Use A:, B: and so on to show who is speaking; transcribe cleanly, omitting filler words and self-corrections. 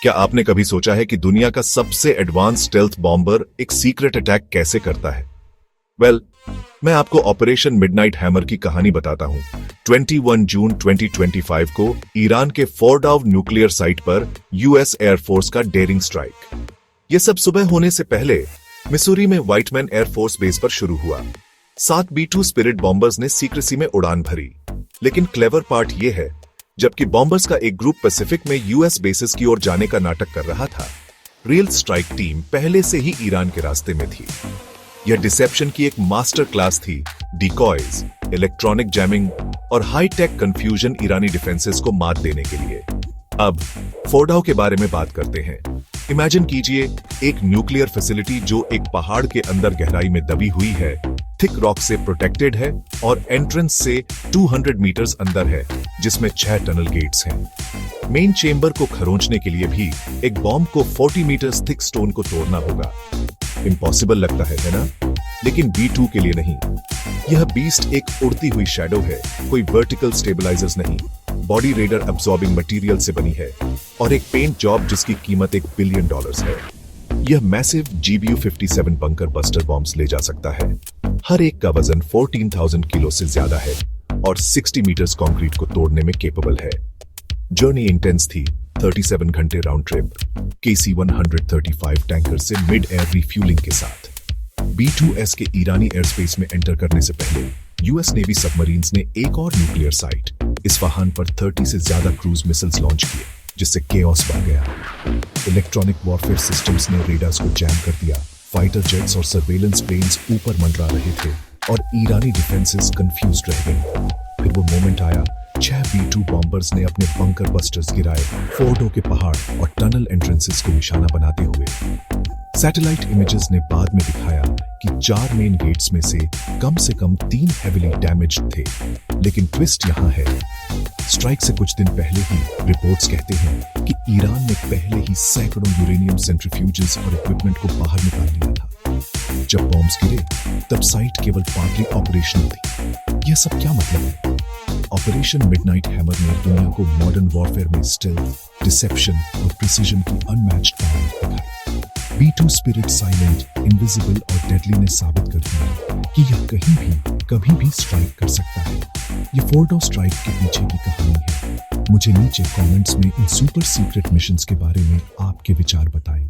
A: क्या आपने कभी सोचा है कि दुनिया का सबसे एडवांस स्टेल्थ बॉम्बर एक सीक्रेट अटैक कैसे करता है? मैं आपको ऑपरेशन मिडनाइट हैमर की कहानी बताता हूं। 21 जून 2025 को ईरान के फोर्डोव न्यूक्लियर साइट पर यूएस एयरफोर्स का डेयरिंग स्ट्राइक। यह सब सुबह होने से पहले मिसूरी में व्हाइटमैन एयरफोर्स बेस पर शुरू हुआ। 7 B-2 स्पिरिट बॉम्बर्स ने सीक्रेसी में उड़ान भरी। लेकिन क्लेवर पार्ट यह है, जबकि बॉम्बर्स का एक ग्रुप पैसिफिक में यूएस बेसिस की ओर जाने का नाटक कर रहा था, रियल स्ट्राइक टीम पहले से ही ईरान के रास्ते में थी। यह डिसेप्शन की एक मास्टर क्लास थी। डिकॉयज, इलेक्ट्रॉनिक जैमिंग और हाई टेक कंफ्यूजन ईरानी डिफेंसेस को मात देने के लिए। अब फोर्डोव के बारे में बात करते हैं। इमेजिन कीजिए एक न्यूक्लियर फैसिलिटी जो एक पहाड़ के अंदर गहराई में दबी हुई है, थिक रॉक से प्रोटेक्टेड है और एंट्रेंस से 200 मीटर्स अंदर है, जिसमें 6 टनल गेट्स हैं। मेन चेंबर को खरोंचने के लिए भी एक बॉम्ब को 40 मीटर्स थिक स्टोन को तोड़ना होगा। इम्पॉसिबल लगता है ना? लेकिन B-2 के लिए नहीं। यह बीस्ट एक उड़ती हुई शैडो है, कोई वर्टिकल स्टेबलाइजर्स नहीं, बॉडी रेडर अब्सॉर्बिंग मटेरियल से बनी है और एक पेंट जॉब जिसकी कीमत $1 बिलियन है। यह massive GBU-57 bunker buster bombs ले जा सकता है। हर एक का वजन 14,000 किलो से ज्यादा है और 60 मीटर्स कंक्रीट को तोड़ने में केपेबल है। जर्नी इंटेंस थी, 37 घंटे राउंड ट्रिप, KC-135 टैंकर से मिड एयर रिफ्यूलिंग के साथ। B-2S के ईरानी एयरस्पेस में एंटर करने से पहले यूएस नेवी सबमरीन्स ने एक और न्यूक्लियर साइट इस्फहान पर 30 से ज्यादा क्रूज मिसाइल्स लॉन्च किए, जिससे केओस बढ़ गया। इलेक्ट्रॉनिक वॉरफेयर सिस्टम्स ने रेडार्स को जैम कर दिया, फाइटर जेट्स और सर्वेलेंस प्लेन्स ऊपर मंडरा रहे थे और ईरानी डिफेंसेस कंफ्यूज्ड रह गई। फिर वो मोमेंट आया, 6 B-2 बॉम्बर्स ने अपने बंकर बस्टर्स गिराए, फोर्डो के पहाड़ और टनल एंट्रेंसेस को निशाना बनाते हुए। सैटेलाइट इमेजेस ने बाद में दिखाया कि 4 मेन गेट्स में से कम 3 हेवीली डैमेज्ड थे। लेकिन ट्विस्ट यहां है, स्ट्राइक से कुछ दिन पहले ही रिपोर्ट्स कहते हैं कि ईरान ने पहले ही सैकड़ों यूरेनियम सेंट्रीफ्यूजेस और इक्विपमेंट को बाहर निकाल लिया था। जब बॉम्ब्स गिरे तब साइट केवल पार्टली ऑपरेशनल थी। यह सब क्या मतलब है? ऑपरेशन मिडनाइट हैमर ने दुनिया को मॉडर्न वॉरफेयर में स्टेल्थ, डिसेप्शन और प्रिसीजन की अनमैच्ड पावर दिखाई। B-2 स्पिरिट साइलेंट, इनविजिबल और डेडली ने साबित कर दिया कि यह कहीं भी कभी भी स्ट्राइक कर सकता है। यह फोर्डोव स्ट्राइक के पीछे की कहानी है। मुझे नीचे कमेंट्स में इन सुपर सीक्रेट मिशंस के बारे में आपके विचार बताएं।